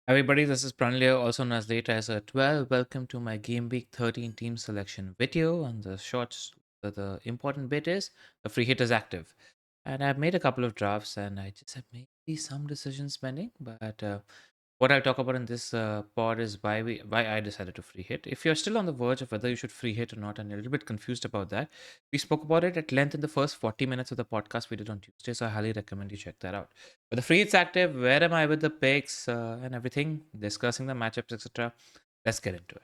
Everybody, this is Pranlya, also known as Lateriser12. Welcome to my Game Week 13 team selection video. And the important bit is the free hit is active. And I've made a couple of drafts and I just have maybe some decisions pending. But what I'll talk about in this pod is why I decided to free hit. If you're still on the verge of whether you should free hit or not, and you're a little bit confused about that, we spoke about it at length in the first 40 minutes of the podcast we did on Tuesday. So I highly recommend you check that out. But the free hits active, where am I with the picks and everything, discussing the matchups, etc. Let's get into it.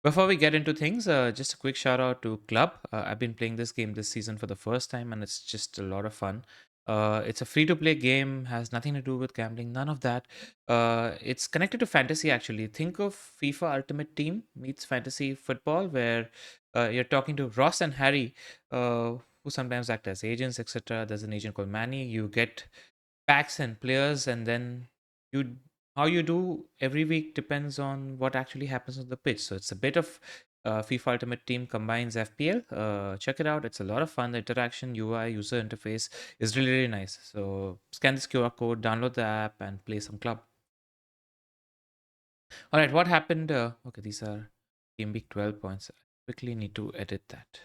Before we get into things, just a quick shout out to Club. I've been playing this game this season for the first time, and it's just a lot of fun. It's a free to play game, has nothing to do with gambling, none of that. It's connected to fantasy actually. Think of FIFA Ultimate Team meets fantasy football, where you're talking to Ross and Harry, who sometimes act as agents, etc. There's an agent called Manny. You get packs and players, and then you how you do every week depends on what actually happens on the pitch. So it's a bit of FIFA Ultimate Team combines FPL. Check it out; it's a lot of fun. The interaction, UI, user interface is really really nice. So scan this QR code, download the app, and play some club. All right, what happened? Okay, these are Game Week 12 points. I quickly need to edit that.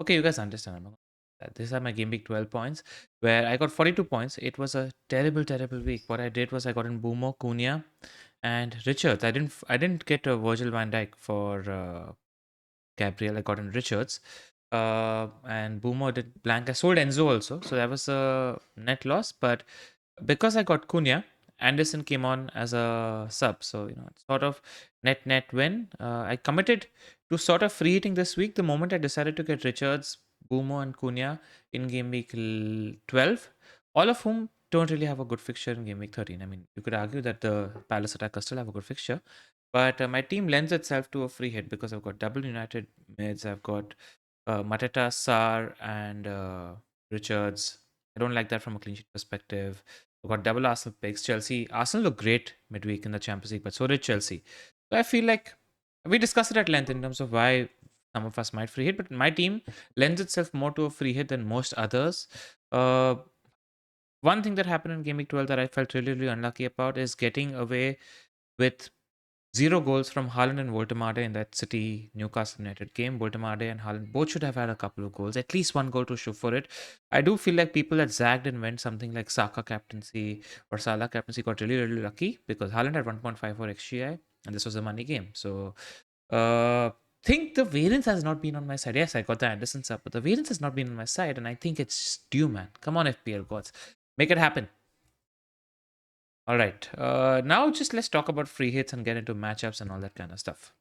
Okay, you guys understand. These are my Game Week 12 points, where I got 42 points. It was a terrible, terrible week. What I did was I got in Boomer, Cunha, and Richards. I didn't get a Virgil van Dijk for Gabriel. I got in Richards. And Boomer did blank. I sold Enzo also, so that was a net loss. But because I got Cunha, Anderson came on as a sub, so it's sort of net win. I committed to sort of free hitting this week the moment I decided to get Richards, Boomer, and Cunha in game week 12, all of whom don't really have a good fixture in game week 13. I mean, you could argue that the Palace attackers still have a good fixture, but my team lends itself to a free hit because I've got double United mids, I've got Mateta, Sar, and Richards. I don't like that from a clean sheet perspective. We've got double Arsenal picks. Chelsea. Arsenal look great midweek in the Champions League, but so did Chelsea. So I feel like we discussed it at length in terms of why some of us might free hit, but my team lends itself more to a free hit than most others. Uh, One thing that happened in Game Week 12 that I felt really, really unlucky about is getting away with 0 goals from Haaland and Woltemade in that City Newcastle United game. Woltemade and Haaland both should have had a couple of goals, at least one goal to show for it. I do feel like people that zagged and went something like Saka captaincy or Salah captaincy got really, really lucky because Haaland had 1.54 XGI and this was a money game. So, think the variance has not been on my side. Yes, I got the Anderson sub, but the variance has not been on my side, and I think it's due, man. Come on, FPL gods, make it happen. All right. Now just let's talk about free hits and get into matchups and all that kind of stuff.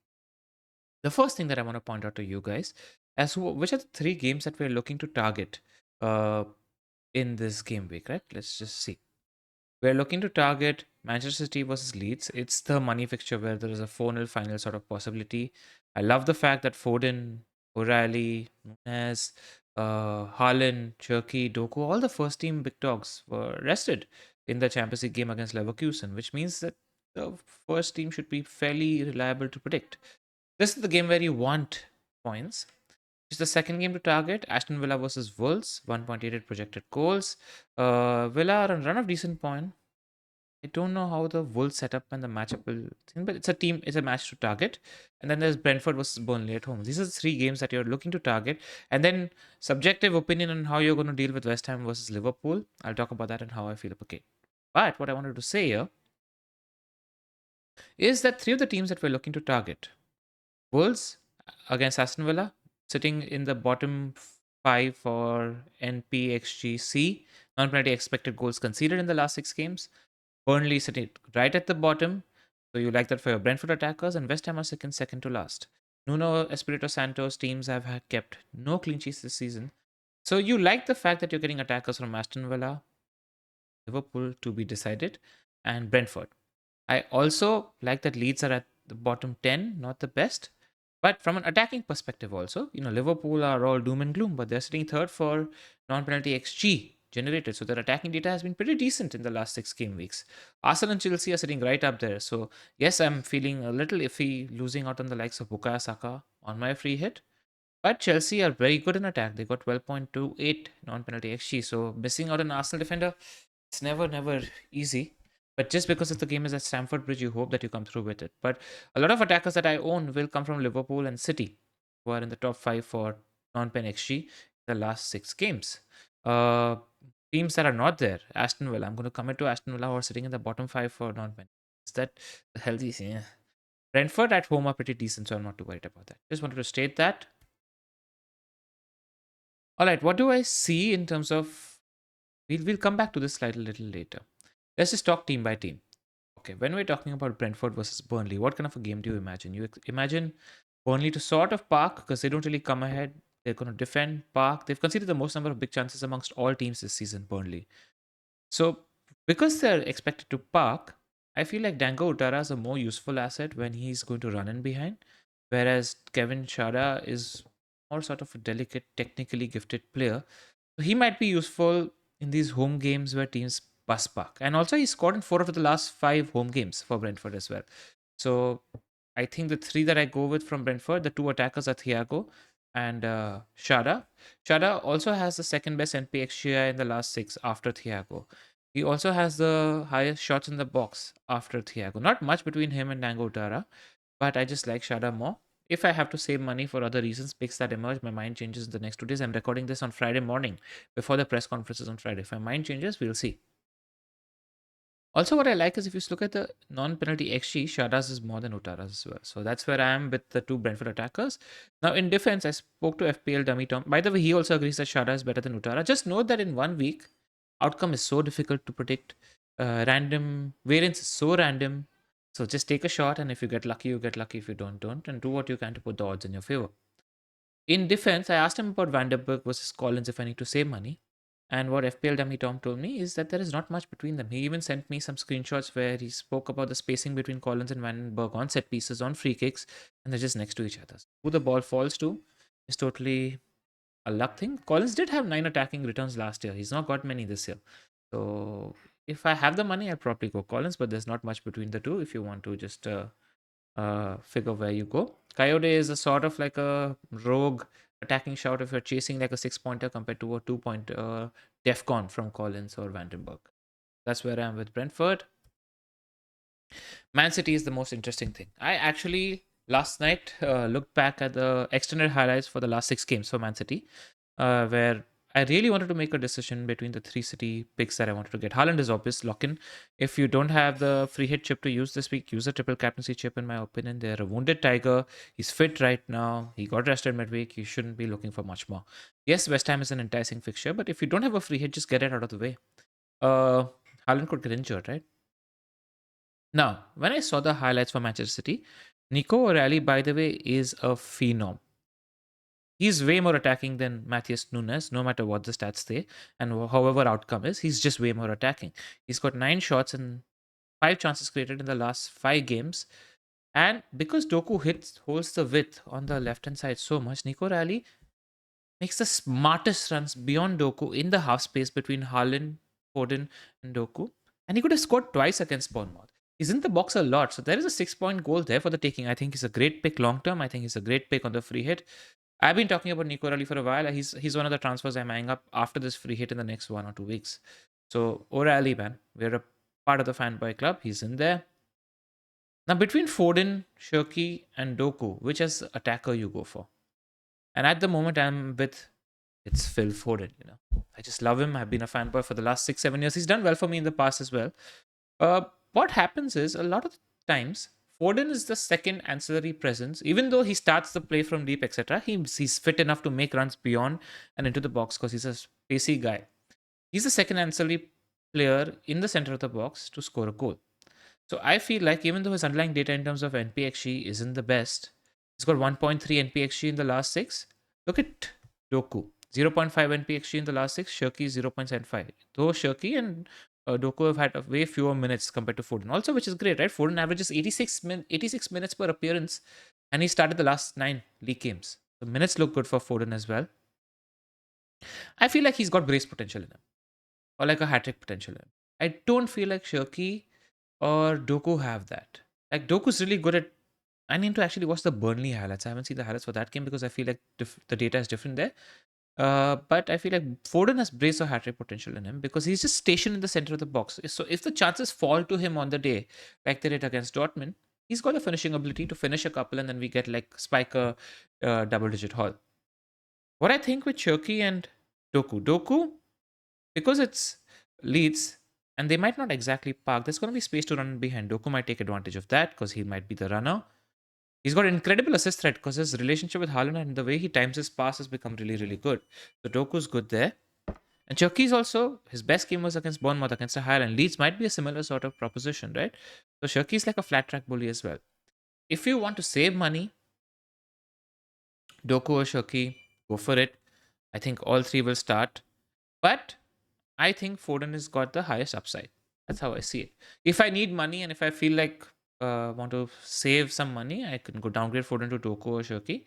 The first thing that I want to point out to you guys as which are the three games that we're looking to target uh, in this game week, right? Let's just see. We're looking to target Manchester City versus Leeds. It's the money fixture where there is a 4-0 final sort of possibility. I love the fact that Foden, O'Reilly, Nunes, Haaland, Cherky, Doku, all the first team big dogs were rested in the Champions League game against Leverkusen, which means that the first team should be fairly reliable to predict. This is the game where you want points. It's the second game to target. Aston Villa versus Wolves, 1.88 projected goals. Villa are on run of decent point. I don't know how the Wolves setup and the matchup will thing, but it's a match to target. And then there's Brentford versus Burnley at home. These are the three games that you're looking to target. And then subjective opinion on how you're going to deal with West Ham versus Liverpool. I'll talk about that and how I feel. Okay. But what I wanted to say here is that three of the teams that we're looking to target, Wolves against Aston Villa, sitting in the bottom five for NPXGC, non-penalty expected goals conceded in the last 6 games. Burnley sitting right at the bottom. So you like that for your Brentford attackers, and West Ham are second to last. Nuno Espirito Santos teams have kept no clean sheets this season. So you like the fact that you're getting attackers from Aston Villa, Liverpool to be decided, and Brentford. I also like that Leeds are at the bottom 10, not the best. But from an attacking perspective, also, Liverpool are all doom and gloom, but they're sitting third for non penalty XG generated. So their attacking data has been pretty decent in the last 6 game weeks. Arsenal and Chelsea are sitting right up there. So, yes, I'm feeling a little iffy losing out on the likes of Bukayo Saka on my free hit. But Chelsea are very good in attack. They got 12.28 non penalty XG. So, missing out an Arsenal defender, It's never easy. But just because if the game is at Stamford Bridge, you hope that you come through with it. But a lot of attackers that I own will come from Liverpool and City, who are in the top 5 for non-pen XG the last 6 games. Uh, Teams that are not there, Aston Villa. I'm going to commit to Aston Villa, who are sitting in the bottom 5 for non-pen. Is that healthy? Yeah. Brentford at home are pretty decent, so I'm not too worried about that. Just wanted to state that. All right, what do I see in terms of? We'll come back to this slide a little later. Let's just talk team by team. Okay, when we're talking about Brentford versus Burnley, what kind of a game do you imagine? You imagine Burnley to sort of park because they don't really come ahead. They're going to defend, park. They've conceded the most number of big chances amongst all teams this season, Burnley. So, because they're expected to park, I feel like Dango Utara is a more useful asset when he's going to run in behind, whereas Kevin Shada is more sort of a delicate, technically gifted player. So he might be useful in these home games where teams bus park. And also, he scored in 4 of the last 5 home games for Brentford as well. So I think the 3 that I go with from Brentford, the 2 attackers are Thiago and Shada. Shada also has the second best NPXGI in the last 6 after Thiago. He also has the highest shots in the box after Thiago. Not much between him and Dango Utara, but I just like Shada more. If I have to save money for other reasons, picks that emerge, my mind changes in the next 2 days. I'm recording this on Friday morning before the press conferences on Friday. If my mind changes, we'll see. Also, what I like is if you look at the non-penalty XG, Shada's is more than Utara's as well. So that's where I am with the 2 Brentford attackers. Now, in defense, I spoke to FPL Dummy Tom. By the way, he also agrees that Shada is better than Utara. Just note that in 1 week, outcome is so difficult to predict. Random variance is so random. So just take a shot, and if you get lucky, you get lucky. If you don't, and do what you can to put the odds in your favor. In defense, I asked him about Vanderberg versus Collins if I need to save money. And what FPL Dummy Tom told me is that there is not much between them. He even sent me some screenshots where he spoke about the spacing between Collins and Vandenberg on set pieces, on free kicks, and they're just next to each other. Who the ball falls to is totally a luck thing. Collins did have 9 attacking returns last year. He's not got many this year. So if I have the money, I'll probably go Collins, but there's not much between the two if you want to just figure where you go. Coyote is a sort of like a rogue attacking shout if you're chasing like a 6-pointer compared to a 2-point Defcon from Collins or Vandenberg. That's where I am with Brentford. Man City is the most interesting thing. I actually last night looked back at the extended highlights for the last 6 games for Man City, where I really wanted to make a decision between the 3 City picks that I wanted to get. Haaland is obvious, lock in. If you don't have the free hit chip to use this week, use a triple captaincy chip, in my opinion. They're a wounded tiger. He's fit right now. He got rested midweek. You shouldn't be looking for much more. Yes, West Ham is an enticing fixture, but if you don't have a free hit, just get it out of the way. Haaland could get injured, right? Now, when I saw the highlights for Manchester City, Nico O'Reilly, by the way, is a phenom. He's way more attacking than Matthias Nunes, no matter what the stats say, and however outcome is, he's just way more attacking. He's got 9 shots and 5 chances created in the last 5 games. And because Doku holds the width on the left hand side so much, Nico O'Reilly makes the smartest runs beyond Doku in the half space between Haaland, Foden, and Doku. And he could have scored twice against Bournemouth. He's in the box a lot. So there is a 6-point goal there for the taking. I think he's a great pick long term. I think he's a great pick on the free hit. I've been talking about Nico O'Reilly for a while. He's one of the transfers I'm eyeing up after this free hit in the next 1 or 2 weeks. So O'Reilly, man, we're a part of the fanboy club. He's in there. Now between Foden, Shirky, and Doku, which as attacker you go for? And at the moment, I'm with it's Phil Foden. I just love him. I've been a fanboy for the last 6-7 years. He's done well for me in the past as well. What happens is a lot of times Foden is the second ancillary presence. Even though he starts the play from deep, etc., he's fit enough to make runs beyond and into the box because he's a spacey guy. He's the second ancillary player in the center of the box to score a goal. So I feel like even though his underlying data in terms of NPXG isn't the best, he's got 1.3 NPXG in the last 6. Look at Doku. 0.5 NPXG in the last 6, Shirky 0.75. Though Shirky and Doku have had a way fewer minutes compared to Foden. Also, which is great, right? Foden averages 86 minutes per appearance, and he started the last 9 league games. The minutes look good for Foden as well. I feel like he's got brace potential in him, or like a hat-trick potential in him. I don't feel like Shirky or Doku have that. Like Doku's really good at. I need to actually watch the Burnley highlights. I haven't seen the highlights for that game because I feel like the data is different there. But I feel like Foden has brace or hat trick potential in him because he's just stationed in the center of the box. So if the chances fall to him on the day, like they did against Dortmund, he's got the finishing ability to finish a couple, and then we get like spike a double-digit haul. What I think with Cherki and Doku, because it's Leeds and they might not exactly park, there's going to be space to run behind. Doku might take advantage of that because he might be the runner. He's got incredible assist threat because his relationship with Haaland and the way he times his pass has become really, really good. So Doku's good there. And Chucky's also, his best game was against Bournemouth, against a higher, and Leeds might be a similar sort of proposition, right? So Chucky's like a flat track bully as well. If you want to save money, Doku or Chucky, go for it. I think all three will start. But I think Foden has got the highest upside. That's how I see it. If I need money and if I feel like want to save some money, I can go downgrade Foden to Doku or Chucky.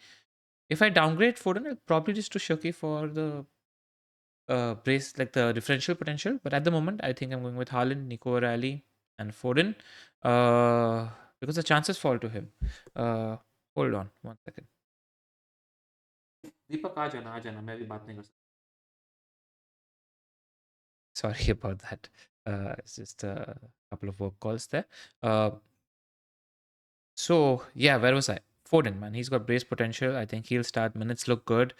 If I downgrade Foden, I'll probably just to Chucky for the brace, like the differential potential. But at the moment, I think I'm going with Haaland, Nico O'Reilly, and Foden because the chances fall to him. Hold on 1 second. दीपक आ जाना मैं अभी बात नहीं कर सकता. Sorry about that. It's just a couple of work calls there. So yeah, where was I? Foden, man, he's got brace potential. I think he'll start. Minutes look good.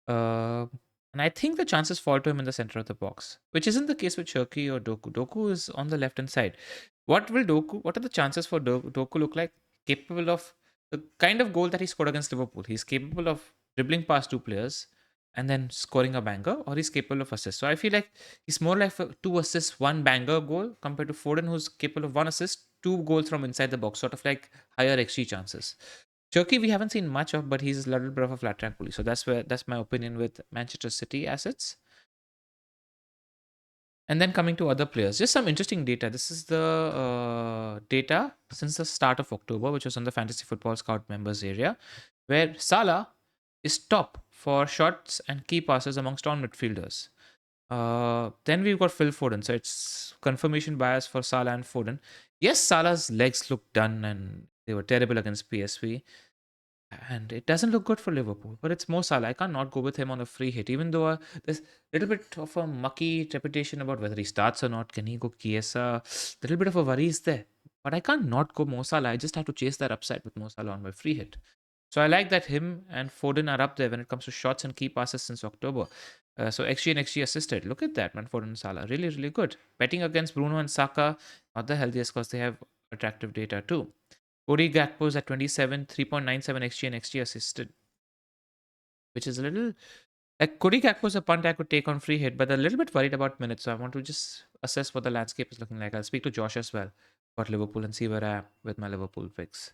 And I think the chances fall to him in the center of the box, which isn't the case with Cherki or Doku. Doku is on the left hand side. What are the chances for Doku look like? Capable of the kind of goal that he scored against Liverpool. He's capable of dribbling past two players and then scoring a banger, or he's capable of assists. So I feel like he's more like a 2 assists, 1 banger goal compared to Foden, who's capable of 1 assist, 2 goals from inside the box, sort of like higher XG chances. Turkey we haven't seen much of, but he's a little bit of a flat track bully. So that's my opinion with Manchester City assets. And then coming to other players, just some interesting data. This is the data since the start of October, which was on the Fantasy Football Scout members area, where Salah is top for shots and key passes amongst all midfielders. Then we've got Phil Foden. So it's confirmation bias for Salah and Foden. Yes, Salah's legs look done and they were terrible against PSV. And it doesn't look good for Liverpool, but it's Mo Salah. I can't not go with him on a free hit, even though there's a little bit of a mucky trepidation about whether he starts or not. Can he go Chiesa? Little bit of a worry is there. But I can't not go Mo Salah. I just have to chase that upside with Mo Salah on my free hit. So I like that him and Foden are up there when it comes to shots and key passes since October. So XG and XG assisted. Look at that, man. Foden and Salah. Really, really good. Betting against Bruno and Saka, not the healthiest because they have attractive data too. Cody Gakpo's at 27, 3.97 XG and XG assisted, which is a little like Cody Gakpo's a punt I could take on free hit, but a little bit worried about minutes. So I want to just assess what the landscape is looking like. I'll speak to Josh as well about Liverpool and see where I am with my Liverpool picks.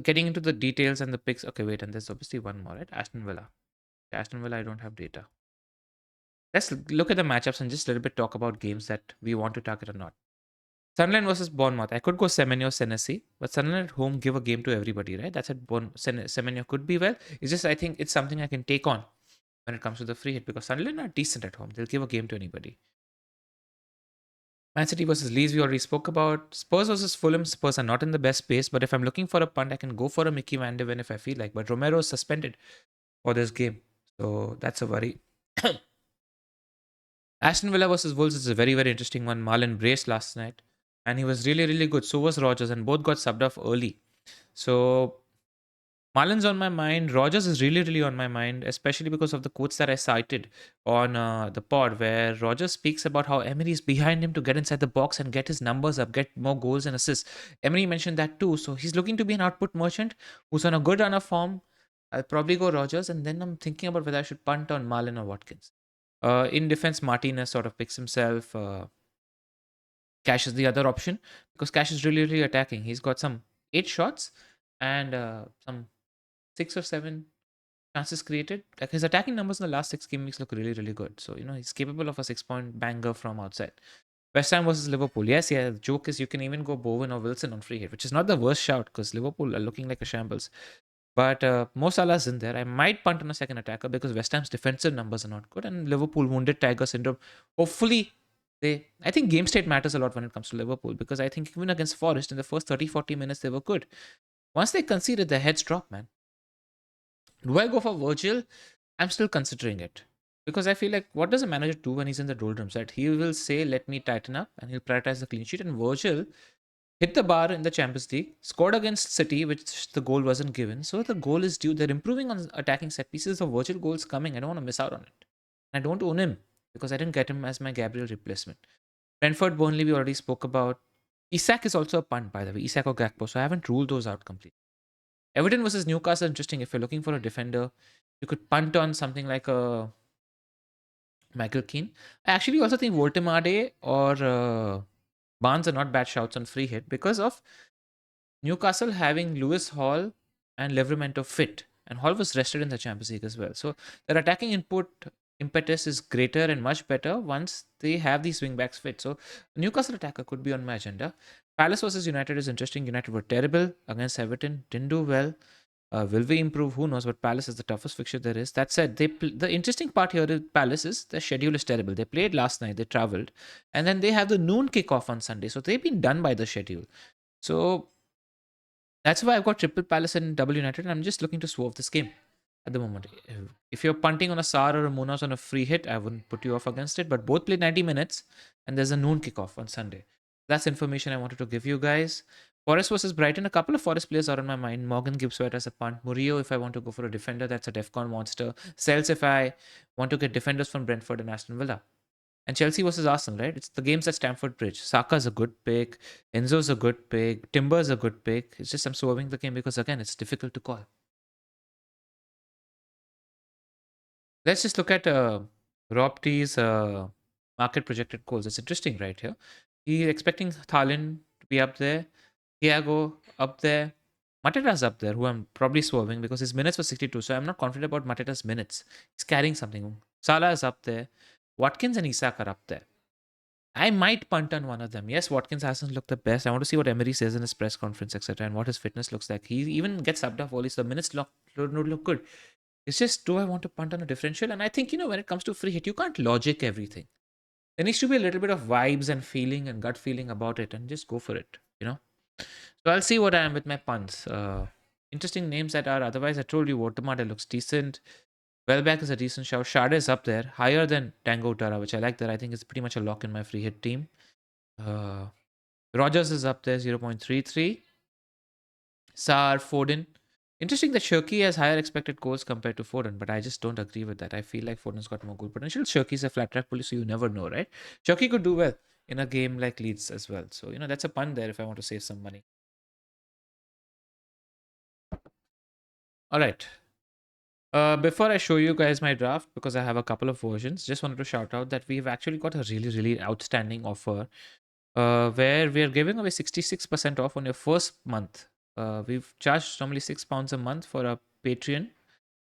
Getting into the details and the picks. Okay, wait, and there's obviously one more, right? Aston Villa. Aston Villa, I don't have data. Let's look at the matchups and just a little bit talk about games that we want to target or not. Sunderland versus Bournemouth. I could go Semenyo, Senesi, but Sunderland at home give a game to everybody, right? That's at Semenyo could be well. It's just I think it's something I can take on when it comes to the free hit because Sunderland are decent at home. They'll give a game to anybody. Man City versus Leeds, we already spoke about. Spurs versus Fulham. Spurs are not in the best space, but if I'm looking for a punt, I can go for a Mickey Van de Ven if I feel like. But Romero is suspended for this game, so that's a worry. Aston Villa versus Wolves is a very, very interesting one. Marlon braced last night, and he was really, really good. So was Rogers, and both got subbed off early. So Marlon's on my mind. Rogers is really, really on my mind, especially because of the quotes that I cited on the pod, where Rogers speaks about how Emery is behind him to get inside the box and get his numbers up, get more goals and assists. Emery mentioned that too. So he's looking to be an output merchant who's on a good run of form. I'll probably go Rogers, and then I'm thinking about whether I should punt on Marlon or Watkins. In defense, Martinez sort of picks himself. Cash is the other option because Cash is really, really attacking. He's got some 8 shots and some 6 or 7 chances created. Like his attacking numbers in the last 6 game weeks look really, really good. So, he's capable of a 6-point banger from outside. West Ham versus Liverpool. Yes, yeah. The joke is you can even go Bowen or Wilson on free hit, which is not the worst shout because Liverpool are looking like a shambles. But Mo Salah's in there. I might punt on a second attacker because West Ham's defensive numbers are not good. And Liverpool wounded tiger syndrome. Hopefully, I think game state matters a lot when it comes to Liverpool because I think even against Forest in the first 30-40 minutes, they were good. Once they conceded, their heads dropped, man. Do I go for Virgil? I'm still considering it. Because I feel like, what does a manager do when he's in the doldrums, right? He will say, let me tighten up, and he'll prioritize the clean sheet. And Virgil hit the bar in the Champions League, scored against City, which the goal wasn't given. So the goal is due. They're improving on attacking set pieces. The Virgil goal's coming. I don't want to miss out on it. I don't own him because I didn't get him as my Gabriel replacement. Brentford, Burnley, we already spoke about. Isak is also a punt, by the way. Isak or Gakpo. So I haven't ruled those out completely. Everton versus Newcastle, interesting. If you're looking for a defender, you could punt on something like a Michael Keane. I actually also think Voltemade or Barnes are not bad shouts on free hit because of Newcastle having Lewis Hall and Livramento fit. And Hall was rested in the Champions League as well. So their attacking impetus is greater and much better once they have these wing backs fit. So Newcastle attacker could be on my agenda. Palace versus United is interesting. United were terrible against Everton, didn't do well. Will we improve? Who knows? But Palace is the toughest fixture there is. That said, the interesting part here with Palace is the schedule is terrible. They played last night, they traveled, and then they have the noon kickoff on Sunday. So they've been done by the schedule. So that's why I've got triple Palace and double United, and I'm just looking to swerve this game at the moment. If you're punting on a Sar or a Munoz on a free hit, I wouldn't put you off against it. But both played 90 minutes, and there's a noon kickoff on Sunday. That's information I wanted to give you guys. Forest versus Brighton, a couple of Forest players are on my mind. Morgan Gibbs White as a punt. Murillo, if I want to go for a defender, that's a DEFCON monster. Sells if I want to get defenders from Brentford and Aston Villa. And Chelsea versus Arsenal, right? It's the games at Stamford Bridge. Saka's a good pick. Enzo's a good pick. Timber's a good pick. It's just I'm swerving the game because, again, it's difficult to call. Let's just look at Rob T's market projected goals. It's interesting right here. He's expecting Thalin to be up there. Thiago up there. Mateta's up there, who I'm probably swerving because his minutes were 62. So I'm not confident about Mateta's minutes. He's carrying something. Salah is up there. Watkins and Isak are up there. I might punt on one of them. Yes, Watkins hasn't looked the best. I want to see what Emery says in his press conference, etc., and what his fitness looks like. He even gets subbed off early, so the minutes don't look good. It's just, do I want to punt on a differential? And I think, when it comes to free hit, you can't logic everything. There needs to be a little bit of vibes and feeling and gut feeling about it, and just go for it. So I'll see what I am with my punts. Interesting names that are otherwise. I told you, Watermada looks decent. Welbeck is a decent shout. Shade is up there, higher than Tango Tara, which I like that. I think it's pretty much a lock in my free hit team. Rogers is up there, 0.33. Sar, Foden. Interesting that Shirky has higher expected goals compared to Foden, but I just don't agree with that. I feel like Foden's got more goal potential. Shirky's a flat track police, so you never know, right? Shirky could do well in a game like Leeds as well. So, that's a pun there if I want to save some money. All right. Before I show you guys my draft, because I have a couple of versions, just wanted to shout out that we've actually got a really, really outstanding offer where we are giving away 66% off on your first month. We've charged normally £6 a month for a Patreon,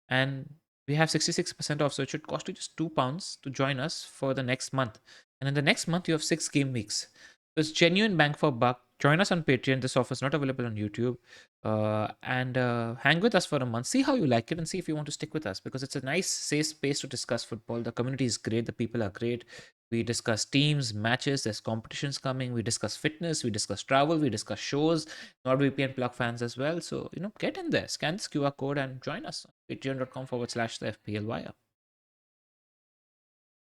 and we have 66% off. So it should cost you just £2 to join us for the next month. And in the next month, you have 6 game weeks. So it's genuine bang for buck. Join us on Patreon. This offer is not available on YouTube. And hang with us for a month. See how you like it and see if you want to stick with us, because it's a nice, safe space to discuss football. The community is great. The people are great. We discuss teams, matches, there's competitions coming. We discuss fitness, we discuss travel, we discuss shows, NordVPN plug fans as well. So, get in there, scan this QR code and join us on patreon.com/the FPL Wire.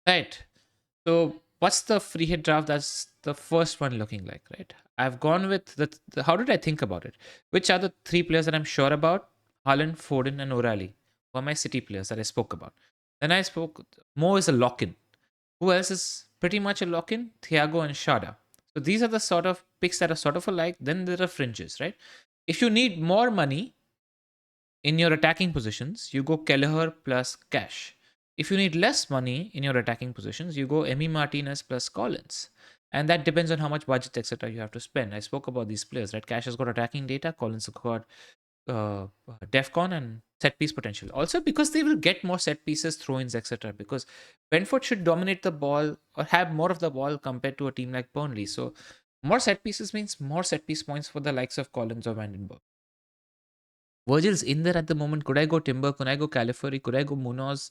Right. So, what's the free hit draft? That's the first one looking like, right? I've gone with how did I think about it? Which are the 3 players that I'm sure about? Haaland, Foden, and O'Reilly were my City players that I spoke about. Then I spoke, Mo is a lock in. Who else is pretty much a lock-in? Thiago and Shada. So these are the sort of picks that are sort of alike. Then there are fringes, right? If you need more money in your attacking positions, you go Kelleher plus Cash. If you need less money in your attacking positions, you go Emi Martinez plus Collins. And that depends on how much budget, etc., you have to spend. I spoke about these players, right? Cash has got attacking data, Collins has got DEFCON and set piece potential. Also, because they will get more set pieces, throw-ins, etc. Because Brentford should dominate the ball or have more of the ball compared to a team like Burnley. So more set pieces means more set piece points for the likes of Collins or Vandenberg. Virgil's in there at the moment. Could I go Timber? Could I go Califari? Could I go Munoz?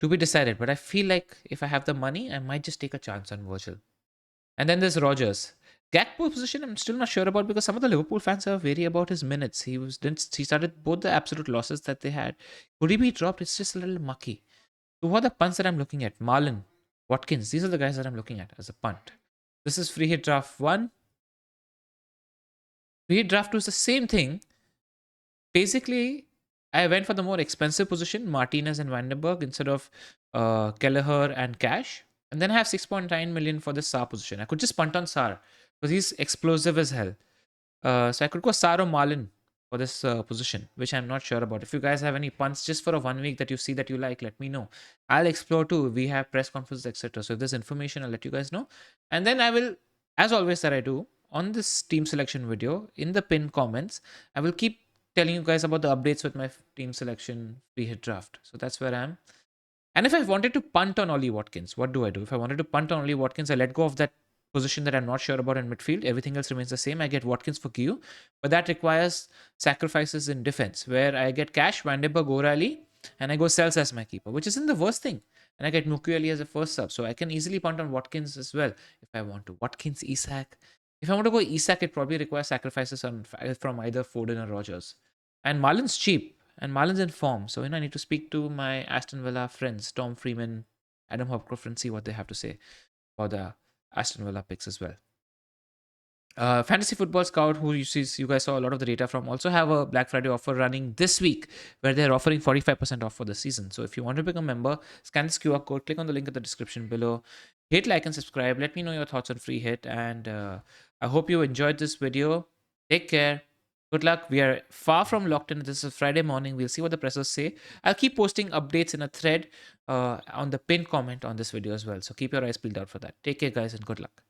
To be decided. But I feel like if I have the money, I might just take a chance on Virgil. And then there's Rogers. Gakpo position, I'm still not sure about because some of the Liverpool fans are wary about his minutes. He started both the absolute losses that they had. Could he be dropped? It's just a little mucky. So what are the punts that I'm looking at? Marlon, Watkins. These are the guys that I'm looking at as a punt. This is free hit draft 1. Free hit draft 2 is the same thing. Basically, I went for the more expensive position, Martinez and Vandenberg, instead of Kelleher and Cash. And then I have 6.9 million for the Sar position. I could just punt on Sar because he's explosive as hell. So I could go Sar or Marlin for this position, which I'm not sure about. If you guys have any punts just for a 1 week that you see that you like, let me know. I'll explore too. We have press conferences, etc. So if there's information, I'll let you guys know. And then I will, as always that I do, on this team selection video, in the pinned comments, I will keep telling you guys about the updates with my team selection free hit draft. So that's where I am. And if I wanted to punt on Ollie Watkins, what do I do? If I wanted to punt on Ollie Watkins, I let go of that position that I'm not sure about in midfield. Everything else remains the same. I get Watkins for Q, but that requires sacrifices in defense, where I get Cash, Vandenberg, O'Reilly, and I go Cells as my keeper, which isn't the worst thing. And I get Mukiele as a first sub, so I can easily punt on Watkins as well if I want to. Watkins, Isak. If I want to go Isak, it probably requires sacrifices from either Foden or Rogers. And Marlin's cheap, and Marlin's in form. So, I need to speak to my Aston Villa friends, Tom Freeman, Adam Hopcroft, and see what they have to say about the Aston Villa picks as well. Fantasy Football Scout, who you guys saw a lot of the data from, also have a Black Friday offer running this week where they're offering 45% off for the season. So if you want to become a member, scan this QR code, click on the link in the description below, hit like and subscribe. Let me know your thoughts on free hit, and I hope you enjoyed this video. Take care. Good luck. We are far from locked in. This is Friday morning. We'll see what the pressers say. I'll keep posting updates in a thread on the pinned comment on this video as well. So keep your eyes peeled out for that. Take care, guys, and good luck.